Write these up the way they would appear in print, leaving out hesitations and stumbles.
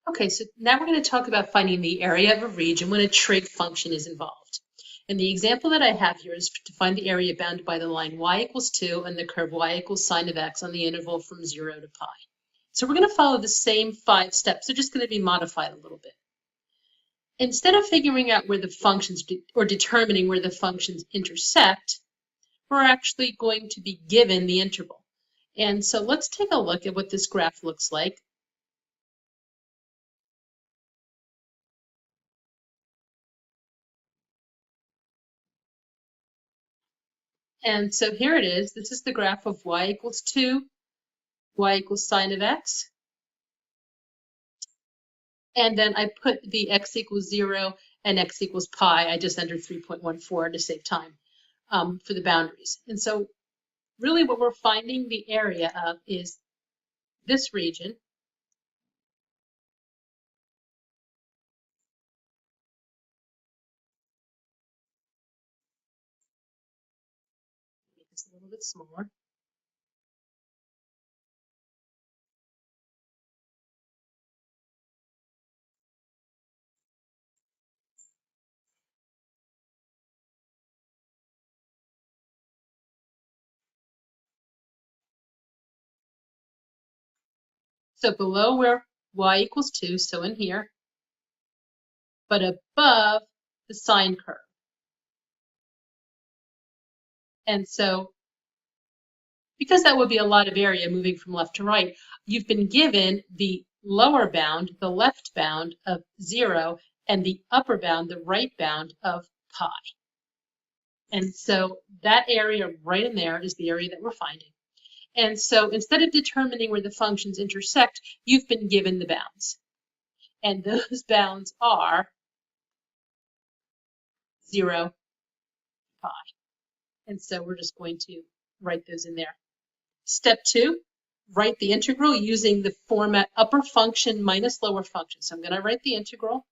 Okay, so now we're going to talk about finding the area of a region when a trig function is involved. And the example that I have here is to find the area bounded by the line y equals 2 and the curve y equals sine of x on the interval from 0 to pi. So we're going to follow the same 5 steps. They're just going to be modified a little bit. Instead of figuring out where the functions or determining where the functions intersect, we're actually going to be given the interval. And so let's take a look at what this graph looks like. And so here it is. This is the graph of y equals 2, y equals sine of x. And then I put the x equals 0 and x equals pi. I just entered 3.14 to save time for the boundaries. And so really what we're finding the area of is this region. Make this a little bit smaller. So below where y equals 2, so in here, but above the sine curve. And so because that would be a lot of area moving from left to right, you've been given the lower bound, the left bound of 0, and the upper bound, the right bound of pi. And so that area right in there is the area that we're finding. And so instead of determining where the functions intersect, you've been given the bounds. And those bounds are 0, pi. And so we're just going to write those in there. Step 2, write the integral using the format upper function minus lower function. So I'm going to write the integral.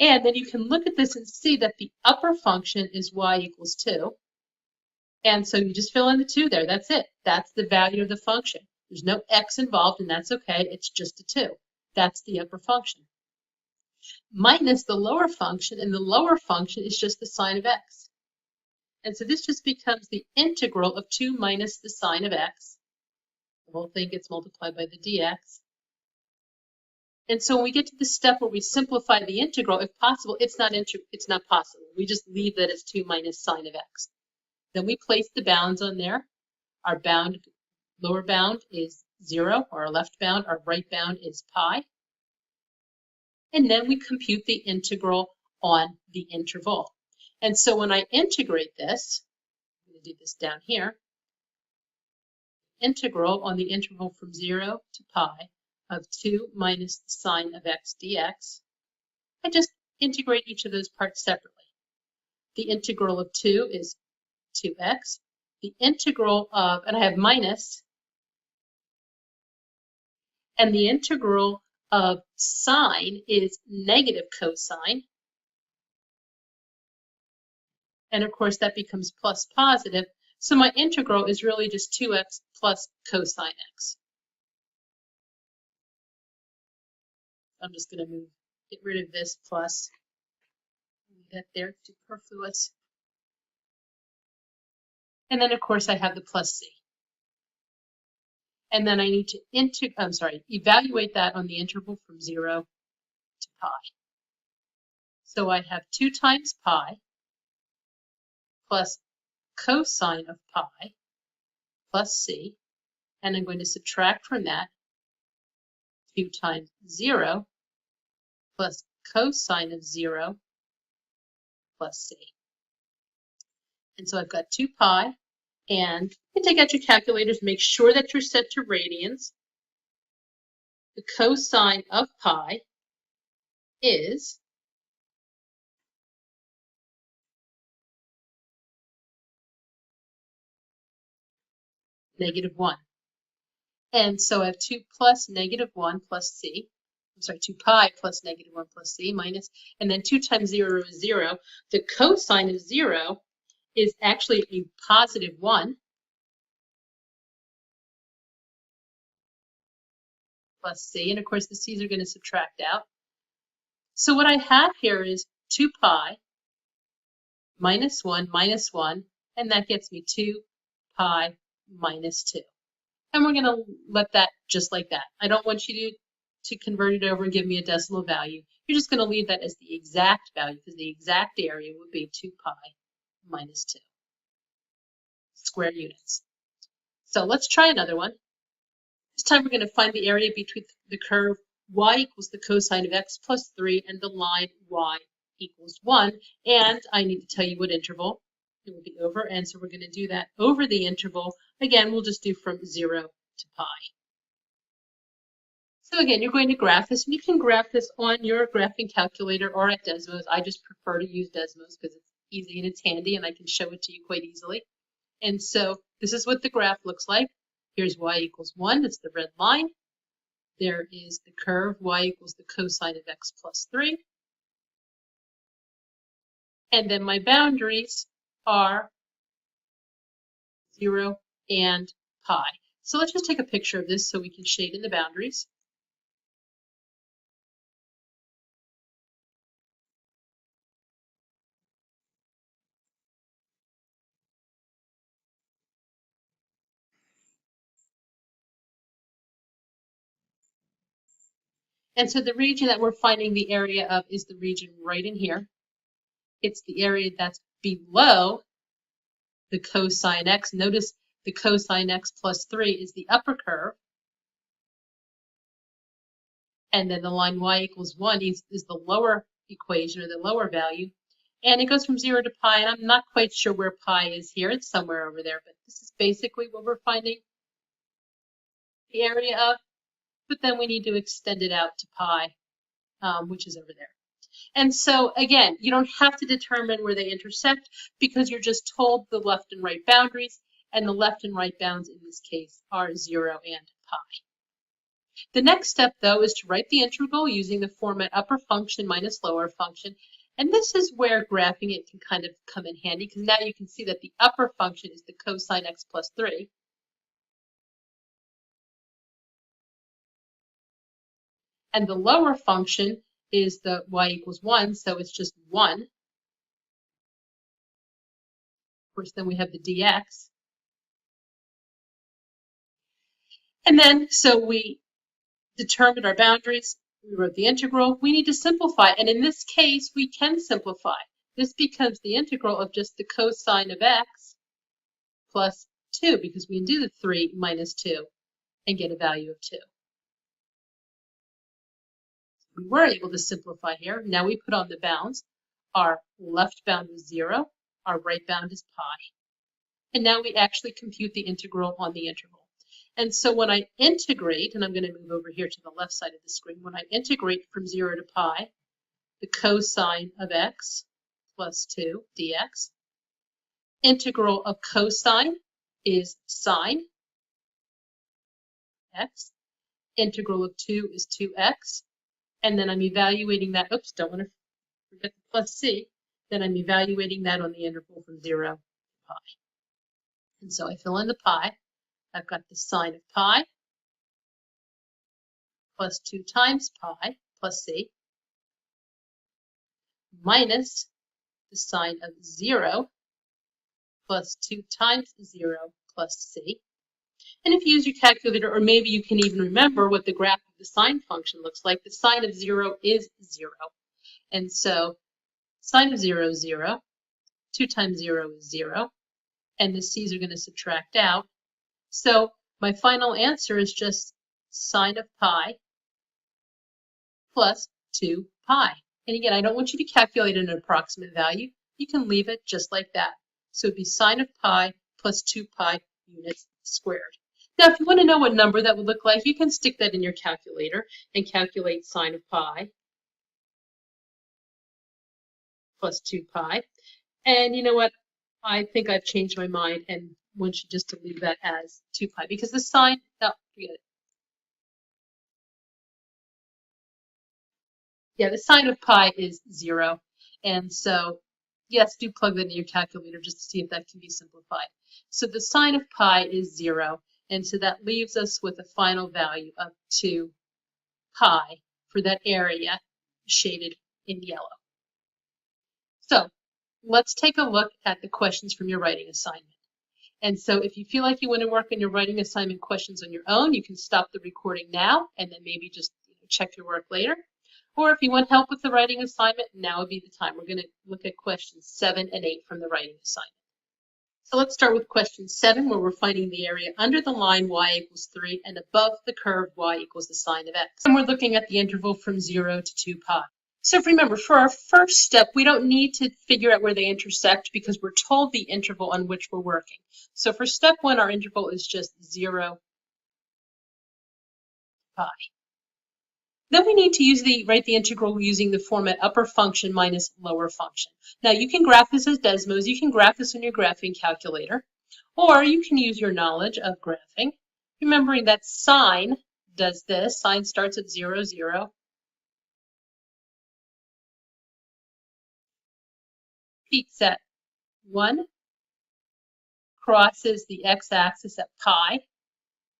And then you can look at this and see that the upper function is y equals 2. And so you just fill in the 2 there. That's it. That's the value of the function. There's no x involved, and that's okay. It's just a 2. That's the upper function. Minus the lower function, and the lower function is just the sine of x. And so this just becomes the integral of 2 minus the sine of x. The whole thing gets multiplied by the dx. And so when we get to the step where we simplify the integral, if possible, it's not possible. We just leave that as 2 minus sine of x. Then we place the bounds on there. Our bound, lower bound is 0, or our left bound, our right bound is pi. And then we compute the integral on the interval. And so when I integrate this, I'm going to do this down here, integral on the interval from 0 to pi of 2 minus the sine of x dx, I just integrate each of those parts separately. The integral of 2 is 2x. The integral of, and I have minus, and the integral of sine is negative cosine. And of course that becomes plus positive. So my integral is really just 2x plus cosine x. I'm just going to get rid of this plus, that there, superfluous. And then of course I have the plus c. And then I need to evaluate that on the interval from 0 to pi. So I have 2 times pi plus cosine of pi plus c, and I'm going to subtract from that 2 times 0 plus cosine of 0 plus c. And so I've got 2 pi, and you can take out your calculators, make sure that you're set to radians. The cosine of pi is -1. And so I have 2 plus -1 plus c. I'm sorry, 2 pi plus -1 plus c minus, and then 2 times 0 is 0. The cosine of 0 is actually a +1. plus c. And of course, the c's are going to subtract out. So what I have here is 2 pi minus 1, and that gets me 2 pi minus 2. And we're going to let that just like that. I don't want you to convert it over and give me a decimal value. You're just going to leave that as the exact value, because the exact area would be 2 pi minus 2 square units. So let's try another one. This time we're going to find the area between the curve y equals the cosine of x plus 3 and the line y equals 1. And I need to tell you what interval it will be over. And so we're going to do that over the interval. Again, we'll just do from 0 to pi. So again, you're going to graph this, and you can graph this on your graphing calculator or at Desmos. I just prefer to use Desmos because it's easy and it's handy, and I can show it to you quite easily. And so this is what the graph looks like. Here's y equals 1. That's the red line. There is the curve y equals the cosine of x plus 3. And then my boundaries are 0 and pi. So let's just take a picture of this so we can shade in the boundaries. And so the region that we're finding the area of is the region right in here. It's the area that's below the cosine x. Notice the cosine x plus 3 is the upper curve. And then the line y equals 1 is the lower equation, or the lower value. And it goes from 0 to pi, and I'm not quite sure where pi is here. It's somewhere over there, but this is basically what we're finding the area of. But then we need to extend it out to pi, which is over there. And so again, you don't have to determine where they intersect because you're just told the left and right boundaries, and the left and right bounds in this case are 0 and pi. The next step, though, is to write the integral using the format upper function minus lower function. And this is where graphing it can kind of come in handy, because now you can see that the upper function is the cosine x plus 3. And the lower function is the y equals 1, so it's just 1. Of course, then we have the dx. And then, so we determined our boundaries, we wrote the integral. We need to simplify, and in this case, we can simplify. This becomes the integral of just the cosine of x plus 2, because we can do the 3 minus 2 and get a value of 2. We were able to simplify here. Now we put on the bounds. Our left bound was 0. Our right bound is pi. And now we actually compute the integral on the interval. And so when I integrate, and I'm going to move over here to the left side of the screen, when I integrate from 0 to pi, the cosine of x plus 2 dx, integral of cosine is sine x, integral of 2 is 2x, and then I'm evaluating that, oops, don't want to forget the plus c, then I'm evaluating that on the interval from 0 to pi. And so I fill in the pi. I've got the sine of pi plus 2 times pi plus c minus the sine of 0 plus 2 times 0 plus c. And if you use your calculator, or maybe you can even remember what the graph of the sine function looks like, the sine of 0 is 0. And so sine of 0 is 0, 2 times 0 is 0, and the c's are going to subtract out. So my final answer is just sine of pi plus 2 pi. And again, I don't want you to calculate an approximate value. You can leave it just like that. So it'd be sine of pi plus 2 pi units squared. Now, if you want to know what number that would look like, you can stick that in your calculator and calculate sine of pi plus 2 pi. And you know what? I think I've changed my mind and want you just to leave that as 2 pi, because the sine, oh, forget it. Yeah, the sine of pi is 0. And so, yes, do plug that in your calculator just to see if that can be simplified. So the sine of pi is 0. And so that leaves us with a final value of 2 pi for that area shaded in yellow. So let's take a look at the questions from your writing assignment. And so if you feel like you want to work on your writing assignment questions on your own, you can stop the recording now and then maybe just check your work later. Or if you want help with the writing assignment, now would be the time. We're going to look at questions 7 and 8 from the writing assignment. So let's start with question 7, where we're finding the area under the line y equals 3 and above the curve y equals the sine of x. And we're looking at the interval from 0 to 2 pi. So remember, for our first step, we don't need to figure out where they intersect because we're told the interval on which we're working. So for step 1, our interval is just 0 pi. Then we need to write the integral using the format upper function minus lower function. Now you can graph this as Desmos, you can graph this in your graphing calculator, or you can use your knowledge of graphing, remembering that sine does this. Sine starts at 0, 0, peaks at 1, crosses the x-axis at pi,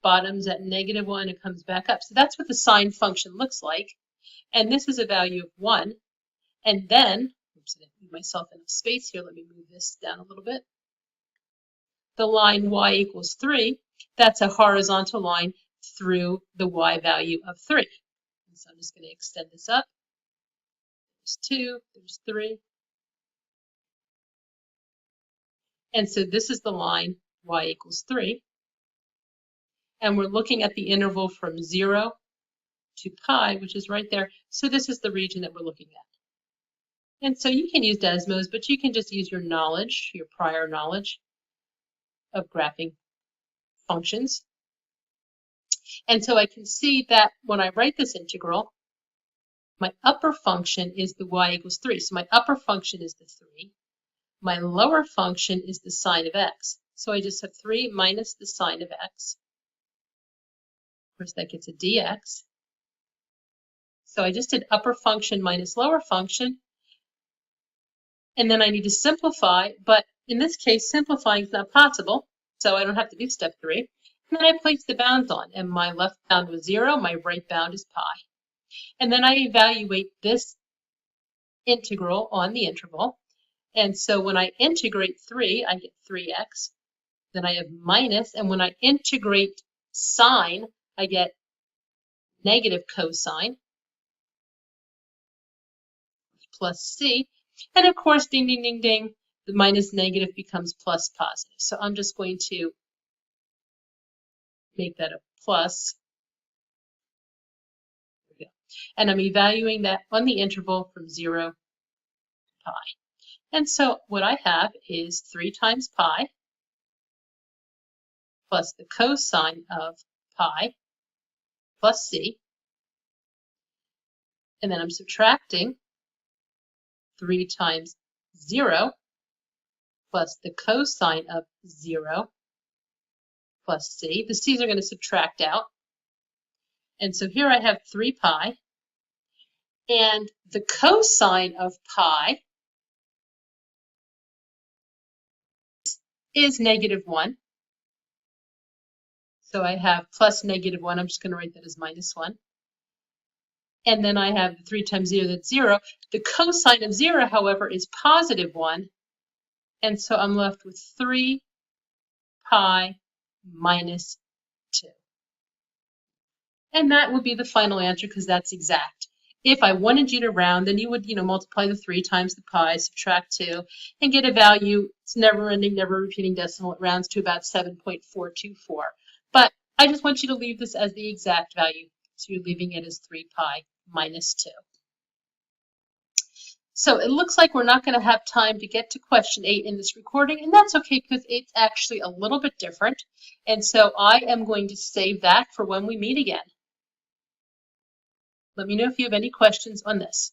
bottoms at -1, and comes back up. So that's what the sine function looks like. And this is a value of 1. And then, oops, I didn't leave myself enough space here. Let me move this down a little bit. The line y equals 3, that's a horizontal line through the y value of 3. And so I'm just going to extend this up. There's 2, there's 3. And so this is the line y equals 3. And we're looking at the interval from 0 to pi, which is right there. So this is the region that we're looking at. And so you can use Desmos, but you can just use your knowledge, your prior knowledge of graphing functions. And so I can see that when I write this integral, my upper function is the y equals 3. So my upper function is the 3. My lower function is the sine of x. So I just have 3 minus the sine of x. Of course, that gets a dx. So I just did upper function minus lower function. And then I need to simplify, but in this case, simplifying is not possible. So I don't have to do step 3. And then I place the bounds on, and my left bound was 0, my right bound is pi. And then I evaluate this integral on the interval. And so when I integrate 3, I get 3x. Then I have minus, and when I integrate sine, I get negative cosine plus c. And of course, ding, ding, ding, ding, the minus negative becomes plus positive. So I'm just going to make that a plus. There we go. And I'm evaluating that on the interval from 0 to pi. And so what I have is 3 times pi plus the cosine of pi plus c. And then I'm subtracting 3 times 0 plus the cosine of 0 plus c. The c's are going to subtract out. And so here I have 3 pi. And the cosine of pi is -1. So I have plus -1. I'm just going to write that as -1. And then I have 3 times 0, that's 0. The cosine of 0, however, is +1. And so I'm left with 3 pi minus 2. And that would be the final answer because that's exact. If I wanted you to round, then you would, multiply the 3 times the pi, subtract 2, and get a value. It's never ending, never repeating decimal. It rounds to about 7.424. But I just want you to leave this as the exact value. So you're leaving it as 3 pi minus 2. So it looks like we're not going to have time to get to question 8 in this recording, and that's okay because it's actually a little bit different. And so I am going to save that for when we meet again. Let me know if you have any questions on this.